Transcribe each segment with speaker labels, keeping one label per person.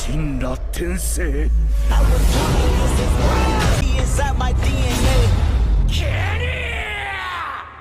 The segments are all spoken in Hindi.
Speaker 1: 神羅転生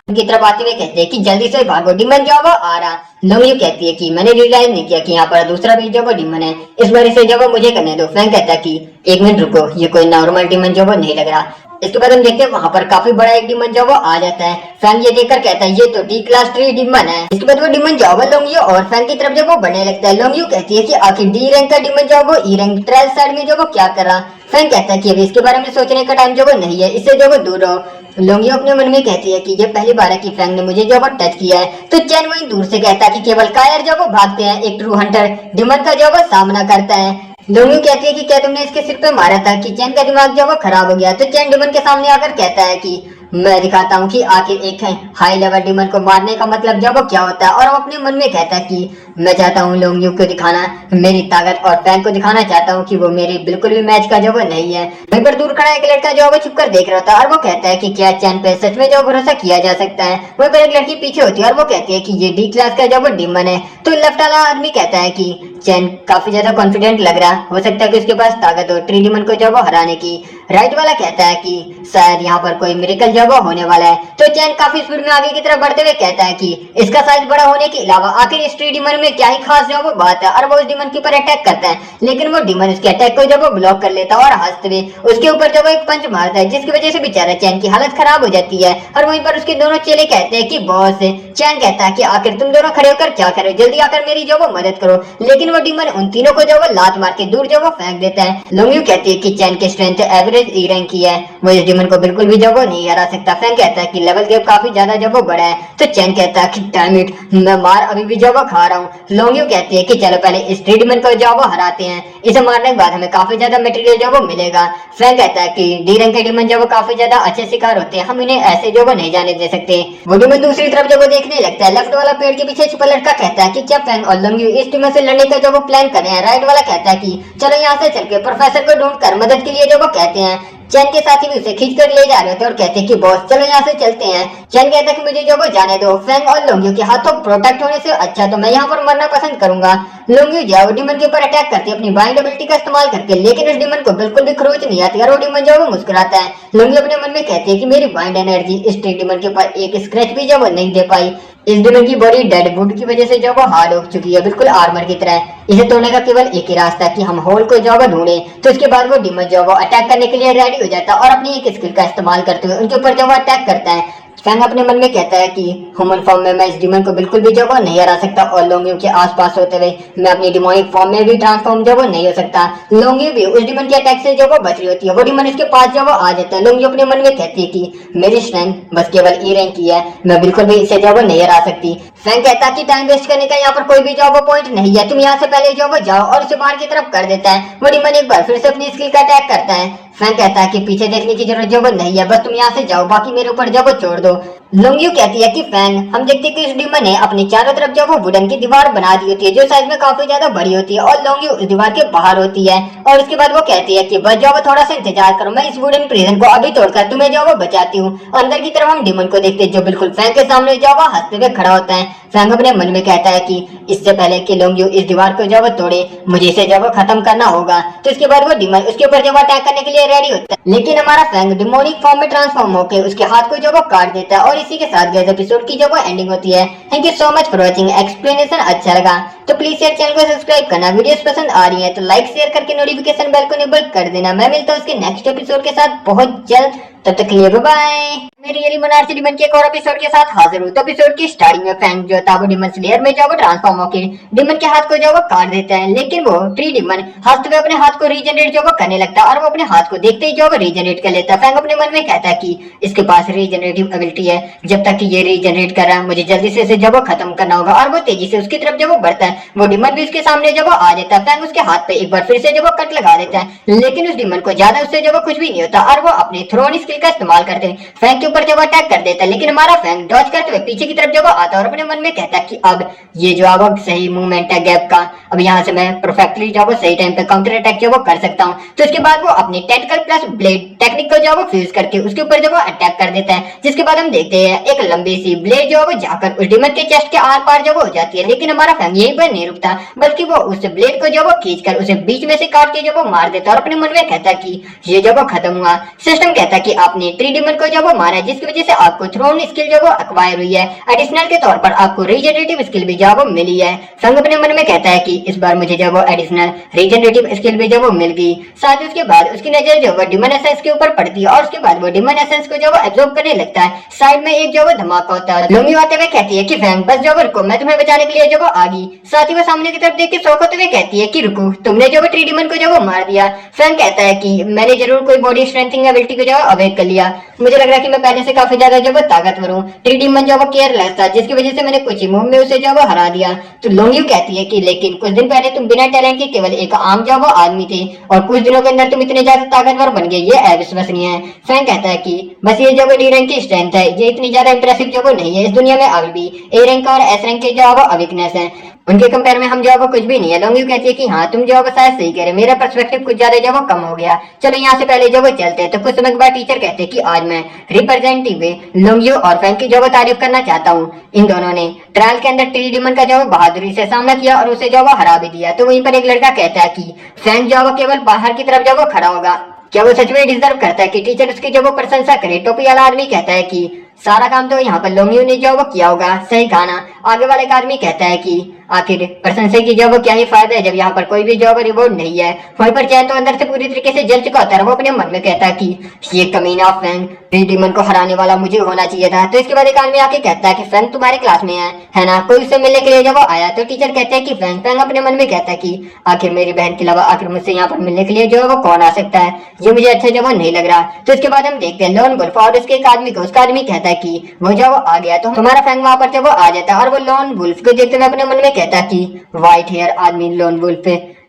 Speaker 2: की तरफ आते हुए कहते हैं कि जल्दी से भागो, डिमन जो वो आ रहा। लोंगियो कहती है कि मैंने रियलाइज नहीं किया कि यहाँ पर दूसरा भी जो वो डिमन है, इस बार इसे जो वो मुझे करने दो। फैंग कहता है कि एक मिनट रुको, ये कोई नॉर्मल डिमन जो वो नहीं लग रहा। इसके बाद हम देखते हैं वहाँ पर काफी बड़ा एक डिमन जो वो आ जाता है। फैंग ये देखकर कहता है ये तो डी क्लास 3 डिमन है। इसके बाद वो डिमन जो वो लोंगियो और फैंग की तरफ जो वो बढ़ने लगता है। लोंगियो कहती है कि आखिर डी रैंक का डिमन जो वो ई रैंक ट्रायल साइड में जो वो क्या कर रहा। फैंग कहता है कि अभी इसके बारे में सोचने का टाइम जो वो नहीं है, इससे जो वो दूर रहो। लोंगियो अपने मन में कहती है कि ये पहली बार है कि फैंग ने मुझे जो वो टच किया है। तो चैन वहीं दूर से कहता है कि केवल कायर जो वो भागते हैं, एक ट्रू हंटर डिमन का जो वो सामना करता है। लोंगियो कहती है कि क्या तुमने इसके सिर पे मारा था कि चैन का दिमाग जो वो खराब हो गया। तो चैन डिमन के सामने आकर कहता है कि मैं दिखाता हूँ कि आखिर एक हाई लेवल डिमन को मारने का मतलब जब वो क्या होता है। और वो अपने मन में कहता है कि मैं चाहता हूँ लोंगियो को दिखाना मेरी ताकत और फैंग को दिखाना चाहता हूँ कि वो मेरी बिल्कुल भी मैच का जो वो नहीं है। वहीं पर दूर खड़ा एक लड़का जो वो छुपकर देख रहा था और वो कहता है कि क्या चैन पे सच में जो भरोसा किया जा सकता है। वहीं पर एक लड़की पीछे होती है और वो कहती है कि ये डी क्लास का जो वो डिमन है। तो लेफ्ट वाला आदमी कहता है कि चैन काफी ज्यादा कॉन्फिडेंट लग रहा, हो सकता है कि उसके पास ताकत हो ट्री डिमन को जो वो हराने की। राइट वाला कहता है कि शायद यहाँ पर कोई मिरेकल जो वो होने वाला है। तो चैन काफी स्पीड में आगे की तरफ बढ़ते हुए कहता है कि इसका साइज बड़ा होने के अलावा आखिर इस ट्री डिमन में क्या ही खास जो वो बात है। और वो उस डिमन के ऊपर अटैक करता है, लेकिन वो डिमन उसके अटैक को जब वो ब्लॉक कर लेता है और हंसते हुए उसके ऊपर जब वो एक पंच मारता है, जिसकी वजह से बेचारा चैन की हालत खराब हो जाती है। और वहीं पर उसके दोनों चेले कहते हैं कि बॉस। चैन कहता है कि आखिर तुम दोनों खड़े होकर क्या करो, जल्दी आकर मेरी जो वो मदद करो। लेकिन वो डिमन उन तीनों को जो वो लात मार के दूर जो वो फेंक देता है। लोंगियो कहती है कि चैन की स्ट्रेंथ एवरेज ई रैंक की है, वो इस डिमन को बिल्कुल भी जो वो नहीं हरा सकता। फैंग कहता है कि लेवल गैप काफी ज्यादा जो वो बड़ा है। तो चैन कहता है कि डैम इट, मैं मार अभी भी जो वो खा रहा हूँ। लोंगियो कहती है कि चलो पहले इस ट्री डिमन को जो वो हराते हैं, इसे मारने के बाद हमें काफी ज्यादा मटेरियल जो वो मिलेगा। फैंग कहता है कि डी रैंक के डिमन जो वो काफी ज्यादा अच्छे शिकार होते हैं, हम इन्हें ऐसे जो वो नहीं जाने दे सकते। वो डिमन दूसरी तरफ जो वो देखने लगता है। लेफ्ट वाला पेड़ के पीछे छुपा लड़का कहता है कि क्या फैंग और लोंगियो इस डिमन से लड़ने का जो वो प्लान कर रहे हैं। राइट वाला कहता है कि चलो यहाँ से चल के प्रोफेसर को ढूंढ कर मदद के लिए जो वो कहते हैं। चैन के साथी भी उसे खींच कर ले जा रहे थे और कहते हैं कि बॉस चलो यहाँ से चलते हैं। चैन कहता है कि मुझे जो वो जाने दो, फैंग और लोंगियो के हाथों प्रोटेक्ट होने से अच्छा तो मैं यहाँ पर मरना पसंद करूंगा। लोंगियो जो वो डिमन के ऊपर अटैक करती है अपनी बाइंड एबिलिटी का इस्तेमाल करके, लेकिन उस डिमन को बिल्कुल भी खरोच नहीं आती और वो डिमन जो वो मुस्कुराता है। लोंगियो अपने मन में कहती है कि मेरी बाइंड एनर्जी इस ट्री डिमन के ऊपर एक स्क्रैच भी जो वो नहीं दे पाई। इस डिमन की बॉडी डेड वुड की वजह से जो वो हार्ड हो चुकी है, बिल्कुल आर्मर की तरह। इसे तोड़ने का केवल एक ही रास्ता है कि हम होल को जो वो ढूंढे। तो इसके बाद वो डिमन जो वो अटैक करने के लिए रेडी हो जाता है और अपनी एक स्किल का इस्तेमाल करते हुए उनके ऊपर जो वो अटैक करता है। फैंग अपने मन में कहता है कि ह्यूमन फॉर्म में मैं इस डिमन को बिल्कुल भी जो वो नहीं हरा सकता और लोंगियो के आसपास होते हुए मैं अपनी डिमोनिक फॉर्म में भी ट्रांसफॉर्म जो वो नहीं हो सकता। लोंगियो भी उस डिमन के अटैक से जो वो बच रही होती है। वो डिमन इसके पास जो वो आ जाता है। लोंगियो अपने मन में कहती है कि मेरी स्ट्रेंथ बस केवल ई रैंक की है, मैं बिल्कुल भी इसे जो वो नहीं हरा सकती। फैंग कहता है कि टाइम वेस्ट करने का यहाँ पर कोई भी जो वो पॉइंट नहीं है, तुम यहाँ से पहले जो वो जाओ और उसे बाहर की तरफ कर देता है। वो डिमन एक बार फिर से अपनी स्किल का अटैक करता है। फैंग कहता है कि पीछे देखने की जरूरत जो वो नहीं है, बस तुम यहाँ से जाओ, बाकी मेरे ऊपर जो वो छोड़ दो। लोंगियो कहती है कि फैंग हम देखते हैं कि इस डिमन ने अपनी चारों तरफ जो वो वुडन की दीवार बना दी होती है, जो साइज में काफी ज्यादा बड़ी होती है और लोंगियो उस दीवार के बाहर होती है। और उसके बाद वो कहती है कि बस जाओ, थोड़ा सा इंतजार करो, मैं इस वुडन प्रिजन को अभी तोड़कर तुम्हें जो वो बचाती हूँ। अंदर की तरफ हम डिमन को देखते हैं जो बिल्कुल फैंग के सामने जो वो हंसते हुए खड़ा होता है। फैंग अपने मन में कहता है कि इससे पहले कि लोंगियो इस दीवार को जो वो तोड़े, मुझे इसे जो वो खत्म करना होगा। तो इसके बाद वो डिमन उसके ऊपर जो वो अटैक करने के लिए रेडी होता है, लेकिन हमारा फैंग डिमोनिक फॉर्म में ट्रांसफॉर्म होकर उसके हाथ को जो वो काट देता है। और इसी के साथ गाइस एपिसोड की जो वो एंडिंग होती है। Thank you so much for watching. Explanation अच्छा लगा तो प्लीज यार चैनल को सब्सक्राइब करना, वीडियोस पसंद आ रही है तो लाइक शेयर करके नोटिफिकेशन बेल को इनेबल कर देना। मैं मिलता हूँ उसके नेक्स्ट एपिसोड के साथ बहुत जल्द, तब तक के लिए बाय बाय। मैं रियली मनार्ची डिमन के एक और एपिसोड के साथ हाजिर हूँ। तो एपिसोड की स्टार्टिंग में फैंग जो था वो डिमन स्लेयर में जो वो ट्रांसफॉर्म होकर डिमन के हाथ को जो वो काट देता है, लेकिन वो ट्री डिमन हंसते हुए अपने हाथ को रीजनरेट जो वो करने लगता है और वो अपने हाथ को देखते ही जो वो रीजनरेट कर लेता है। फैंग अपने मन में कहता है कि इसके पास रीजनरेटिव एबिलिटी है, जब तक कि ये रीजनरेट कर रहा है मुझे जल्दी से इसे जब वो खत्म करना होगा। और वो तेजी से उसकी तरफ जब वो बढ़ता है, वो डिमन भी उसके सामने जब वो आ जाता है। फैंग उसके हाथ पे एक बार फिर से जब वो कट लगा देता है, लेकिन उस डिमन को ज्यादा उससे जब वो कुछ भी नहीं होता और वो अपने थ्रोन स्किल का इस्तेमाल करते हैं फैंग के ऊपर जो वो अटैक कर देता है, लेकिन हमारा फैंग डॉज करते हुए पीछे की तरफ जो वो आता है और अपने मन में कहता है कि अब ये जो अब सही मूवमेंट है गैप का, अब यहाँ से मैं परफेक्टली जो वो सही टाइम पे काउंटर अटैक जो वो कर सकता हूँ। तो उसके बाद वो अपनी टेंटिकल प्लस ब्लेड टेक्निक को जो वो फ्यूज करके उसके ऊपर जो वो अटैक कर देता है, जिसके बाद हम देखते हैं एक लंबी सी ब्लेड जो वो जाकर उस डिमन के चेस्ट के आर पार जो वो हो जाती है। लेकिन हमारा फैंग यहीं पर नहीं रुकता, बल्कि वो उस ब्लेड को जो वो खींचकर उसे बीच में से काट के जो वो मार देता है और अपने मन में कहता है कि ये जो वो खत्म हुआ। सिस्टम कहता है कि आपने ट्री डिमन को जो वो मारा, जिसकी वजह से आपको थ्रोन स्किल जो वो एक्वायर हुई है, एडिशनल के तौर पर आपको रीजनरेटिव स्किल भी जो वो मिली है। फैंग अपने मन में कहता है कि इस बार मुझे जो वो एडिशनल रीजनरेटिव स्किल भी जो वो मिल गई। साथ ही उसके बाद उसकी नजर जो वो डिमन एसेंस के ऊपर पड़ती है और उसके बाद वो डिमन एसेंस को जो वो एब्जॉर्ब करने लगता है। साइड में एक जो वो धमाका होता है। लोंगी आते हुए कहती है कि फैंग बस जो वो रुको, मैं तुम्हें बचाने के लिए जो वो आ गई। साथ ही वो सामने की तरफ देख के शॉक होते हुए कहती है कि रुको, तुमने जो वो ट्री डिमन को जो वो मार दिया। फैंग कहता है कि मैंने जरूर कोई बॉडी स्ट्रेंथिंग एबिलिटी को जो अवेक कर लिया, मुझे लग रहा है कि मैं पहले से काफी ज्यादा जो वो ताकतवर हूँ। ट्री डिमन जो वो केयरलेस था, जिसकी वजह से मैंने कुछ ही मूव में उसे जो वो हरा दिया। तो लोंगी कहती है कि लेकिन कुछ दिन पहले तुम बिना टैलेंट के केवल एक आम जो वो आदमी थे और कुछ दिनों के अंदर तुम इतने ज्यादा ताकतवर बन गए, ये अविश्वसनीय है। फैंग कहता है कि बस ये जो वो डी रैंक की स्ट्रेंथ है, ये इतनी ज्यादा इंप्रेसिव जो वो नहीं है। इस दुनिया में अभी भी ए रैंक और एस रैंक के जो वो वीकनेस है, उनके कंपेयर में हम जो वो कुछ भी नहीं है। लोंगी कहती है कि हाँ तुम जो वो शायद सही कह रहे, मेरा पर्सपेक्टिव कुछ ज्यादा जो वो कम हो गया, चलो यहाँ से पहले जो वो चलते हैं। तो कुछ समय के बाद टीचर कहते हैं कि आज मैं रिप्रेजेंटेटिव लोंगियो और फैंग की जो वो तारीफ करना चाहता हूँ। इन दोनों ने ट्रायल के अंदर ट्री डिमन का जो वो बहादुरी से सामना किया और उसे जो वो हरा भी दिया। तो वहीं पर एक लड़का कहता है कि फैंग जो वो केवल बाहर की तरफ जो वो खड़ा होगा, क्या वो सच में डिजर्व करता है कि टीचर उसकी जो वो प्रशंसा करे। टोपी वाला आदमी कहता है कि सारा काम तो यहाँ पर लोंगियो ने जो वो किया होगा, सही कहा ना। आगे वाले एक आदमी कहता है कि आखिर प्रशंसा की जो वो क्या ही फायदा है जब यहाँ पर कोई भी जो वो रिवॉर्ड नहीं है। वहीं पर चाहे तो अंदर से पूरी तरीके से जल चुका होता है। वो अपने मन में कहता है कि ये कमीना फैंग, ट्री डिमन को हराने वाला मुझे होना चाहिए था। तो इसके बाद एक आदमी आके कहता है कि फैंग तुम्हारे क्लास में है ना, कोई उससे मिलने के लिए जब वो आया। तो टीचर कहते हैं कि फैंग। फैंग अपने मन में कहता है कि आखिर मेरी बहन के अलावा आखिर मुझसे यहाँ पर मिलने के लिए जो वो कौन आ सकता है, ये मुझे अच्छा जो वो नहीं लग रहा। तो इसके बाद हम देखते हैं लोन वुल्फ और उसके एक आदमी को। उसका आदमी कहता है कि वो जब वो आ गया तो हमारा फैंग वहां पर जब वो आ जाता है और वो लोन वुल्फ को देखते हुए अपने मन में कहता है कि व्हाइट हेयर आदमी लोन वुल्फ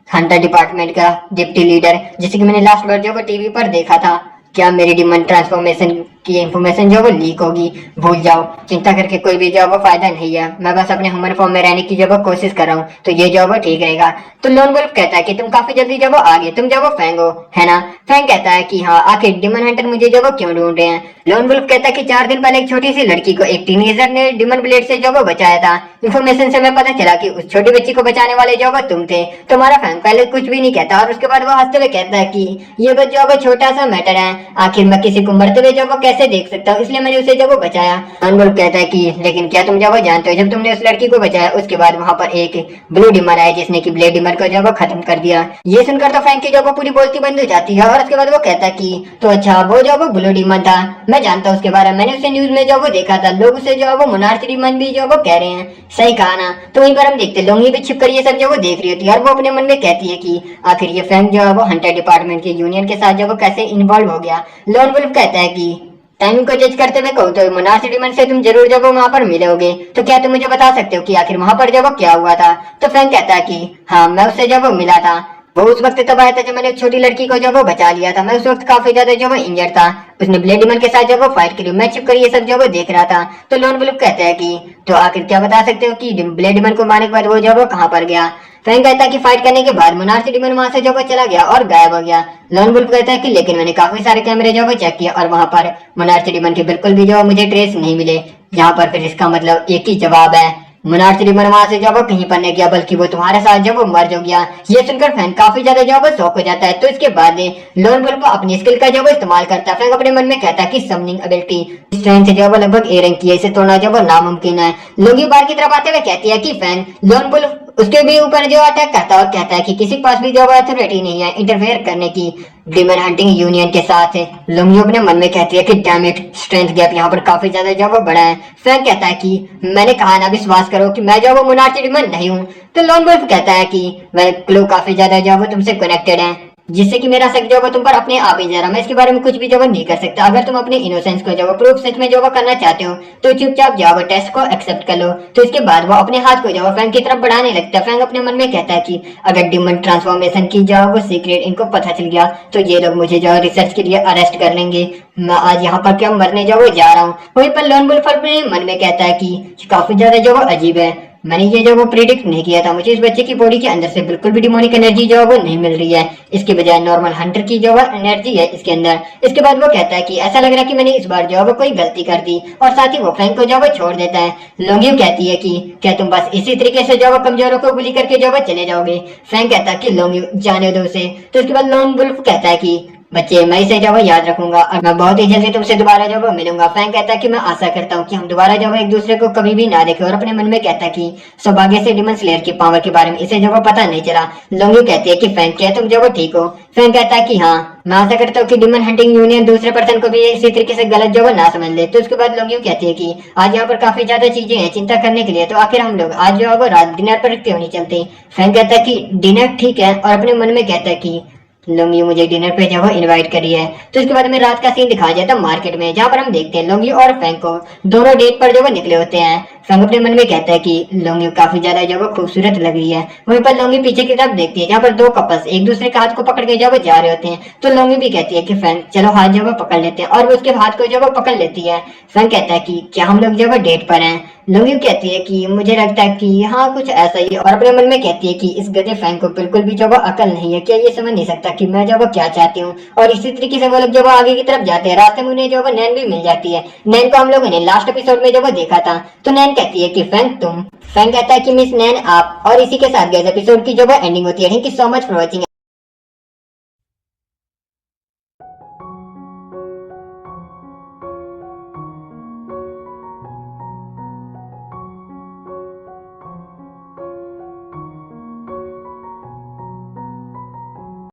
Speaker 2: हंटर डिपार्टमेंट का डिप्टी लीडर, जैसे कि मैंने लास्ट बार जो वो टीवी पर देखा था, क्या मेरी डिमन ट्रांसफॉर्मेशन की इंफॉर्मेशन जो वो लीक होगी? भूल जाओ, चिंता करके कोई भी जो वो फायदा नहीं है, मैं बस अपने ह्यूमन फॉर्म में रहने की जो वो कोशिश कर रहा हूँ, तो ये जो वो ठीक रहेगा। तो लोन वुल्फ कहता है कि तुम काफी जल्दी जो वो आ गए, तुम जो वो फैंग हो, है ना? फैंग कहता है कि हाँ, आखिर डिमन हंटर मुझे जो वो क्यों ढूंढ रहे हैं? लोन वुल्फ कहता है कि 4 दिन पहले एक छोटी सी लड़की को एक टीनेजर ने डिमन ब्लेड से जो वो बचाया था। इन्फॉर्मेशन से मैं पता चला कि उस छोटी बच्ची को बचाने वाले जो वो तुम थे। तुम्हारा फैंग पहले कुछ भी नहीं कहता और उसके बाद वो हंसते हुए कहता है कि ये बस जो वो छोटा सा मैटर है, आखिर मैं किसी को मरते हुए जो वो कैसे देख सकता हूँ, इसलिए मैंने उसे जब वो बचाया। अनबुल कहता है कि लेकिन क्या तुम जब वो जानते हो, जब तुमने उस लड़की को बचाया उसके बाद वहां पर एक ब्लू डिमर आया जिसने की ब्लेड डिमर को जब वो खत्म कर दिया। ये सुनकर तो फैंक की जब वो पूरी बोलती बंद हो जाती है और उसके बाद वो कहता है कि तो अच्छा वो जो वो ब्लू डिमर था, मैं जानता हूँ उसके बारे में, मैंने उसे न्यूज में जो वो देखा था, लोग उसे जो वो मोनार्च डिमन भी जो वो कह रहे हैं। सही कहा ना? तो वहीं पर हम देखते लोंगी भी छिप कर ये सब जो वो देख रही होती है और वो अपने मन में कहती है कि आखिर ये फैंक जो है वो हंटर डिपार्टमेंट के यूनियन के साथ जो वो कैसे इन्वॉल्व हो गया। लोन वुल्फ कहता है कि टाइमिंग को जज करते हुए कहूँ तो मोनार्च डिमन से तुम जरूर जब वहां पर मिलोगे, तो क्या तुम मुझे बता सकते हो कि आखिर वहां पर जब वो क्या हुआ था? तो फैंक कहता है कि हाँ, मैं उससे जब वो मिला था, वो उस वक्त तब आया था जब मैंने एक छोटी लड़की को जब वो बचा लिया था। मैं उस वक्त काफी ज्यादा जो वो इंजर्ड था, उसने ब्लेड डिमन के साथ जब वो फाइट करी, मैं चुप कर ये सब जब वो देख रहा था। तो लोन वुल्फ कहता है कि तो आखिर क्या बता सकते हो कि ब्लेड डिमन को मारने के बाद वो जब वो कहाँ पर गया? फैंक कहता है कि फाइट करने के बाद मोनार्च डिमन वहां से जो वो चला गया और गायब हो गया। लोन वुल्फ कहता है कि लेकिन मैंने काफी सारे कैमरे जो वो चेक किए और वहां पर मोनार्च डिमन के बिल्कुल भी जो मुझे ट्रेस नहीं मिले। यहाँ पर फिर इसका मतलब एक ही जवाब है, मोनार्च डिमन वहां से जब वो कहीं पर नहीं गया, बल्कि वो तुम्हारे साथ जब वो मर्ज हो गया। ये सुनकर फैंक काफी ज्यादा जो वो शॉक हो जाता है। तो इसके बाद लोन वुल्फ अपनी स्किल का जो वो इस्तेमाल करता है। फैंक अपने मन में कहता है कि समनिंग एबिलिटी स्ट्रेंथ जो वो लगभग ए रैंक की है, इसे तोड़ना जो वो नामुमकिन है। लोंगी बार की तरफ आते हुए कहती है कि फैंक लोन वुल्फ उसके भी ऊपर जो अटैक करता है और कहता है कि किसी के पास भी जो अथॉरिटी नहीं है इंटरफेयर करने की डिमन हंटिंग यूनियन के साथ। लोंगी अपने मन में कहती है कि डैम इट, स्ट्रेंथ गैप यहाँ पर काफी ज्यादा जो वो बड़ा है। फैंक कहता है कि मैंने कहा ना, विश्वास करो कि मैं जो वो मोनार्च डिमन नहीं हूँ। तो लोन वुल्फ कहता है कि वह क्लू काफी ज्यादा जो वो तुमसे कनेक्टेड है, जिससे कि मेरा शक जो है तुम पर अपने आप ही जा रहा, मैं इसके बारे में कुछ भी जो है नहीं कर सकता। अगर तुम अपने इनोसेंस को जो है प्रूफ सच में जो है करना चाहते हो तो चुपचाप जाओ टेस्ट को एक्सेप्ट कर लो। तो इसके बाद वो अपने हाथ को जो है फैंग की तरफ बढ़ाने लगता है। फैंग अपने मन में कहता है कि अगर डिमन ट्रांसफॉर्मेशन की जो वो सीक्रेट इनको पता चल गया तो ये लोग मुझे जो रिसर्च के लिए अरेस्ट कर लेंगे। मैं आज यहाँ पर क्या मरने जो जा रहा हूँ। वहीं पर लोन वुल्फ अपने मन में कहता है कि काफी ज्यादा जो अजीब है, मैंने ये जो वो प्रिडिक्ट नहीं किया था। मुझे इस बच्चे की बॉडी के अंदर से बिल्कुल भी डिमोनिक एनर्जी जो है वो नहीं मिल रही है, इसके बजाय नॉर्मल हंटर की जो है एनर्जी है इसके अंदर। इसके बाद वो कहता है कि ऐसा लग रहा है कि मैंने इस बार जो है वो कोई गलती कर दी, और साथ ही वो फैंग को जो है वो छोड़ देता है। लोंगियो कहती है कि क्या तुम बस इसी तरीके से जो है वो कमजोरों को गुली करके जो है चले जाओगे। फैंग कहता है कि लोंगियो जाने दो उसे। तो इसके बाद लोन वुल्फ कहता है कि बच्चे मैं इसे जो है याद रखूंगा और मैं बहुत ही जल्दी तुमसे दोबारा जो है मिलूंगा। फैंग कहता है कि मैं आशा करता हूँ कि हम दोबारा जो है एक दूसरे को कभी भी ना देखें, और अपने मन में कहता है कि सौभाग्य से डिमन स्लेयर की पावर के बारे में इसे जो है पता नहीं चला। लोंगी कहती है कि फैंग क्या तुम जो है ठीक हो। फैंग कहता है कि हाँ, मैं आशा करता हूँ कि डिमन हंटिंग यूनियन दूसरे पर्सन को भी इसी तरीके से गलत जो है ना समझ ले। तो उसके बाद लोंगी कहती है कि आज यहाँ पर काफी ज्यादा चीजें हैं चिंता करने के लिए, तो आखिर हम लोग आज जो है वो रात डिनर पर क्यों नहीं चलते। फैंग कहता है कि डिनर ठीक है, और अपने मन में कहता है कि लोंगी मुझे डिनर पे जो है इनवाइट करी है। तो इसके बाद में रात का सीन दिखाया जाता है मार्केट में, जहाँ पर हम देखते हैं लोंगी और फैंग को दोनों डेट पर जो है निकले होते हैं। फैंग अपने मन में कहता है कि लोंगी काफी ज्यादा जो है खूबसूरत लग रही है। वहीं पर लोंगी पीछे की तरफ देखती है जहाँ पर दो कपल्स एक दूसरे के हाथ को पकड़ के जो है जा रहे होते हैं। तो लोंगी भी कहती है कि फैंग चलो हाथ जो है पकड़ लेते हैं, और वो उसके हाथ को जो है पकड़ लेती है। फैंग कहता है कि क्या हम लोग जो है डेट पर हैं। लोंगी कहती है कि मुझे लगता है कि हाँ कुछ ऐसा ही, और अपने मन में कहती है कि इस गधे फैंग को बिल्कुल भी जो अकल नहीं है, क्या ये समझ नहीं सकता कि मैं जो क्या चाहती हूँ। और इसी तरीके से वो लोग जो आगे की तरफ जाते हैं, रास्ते में उन्हें जो नैन भी मिल जाती है। नैन को हम लोगों ने लास्ट एपिसोड में जो देखा था। तो नैन कहती है कि फैंग तुम। फैंग कहता है कि मिस नैन आप। और इसी के साथ गाइस एपिसोड की जो एंडिंग होती है। Thank you so much for watching.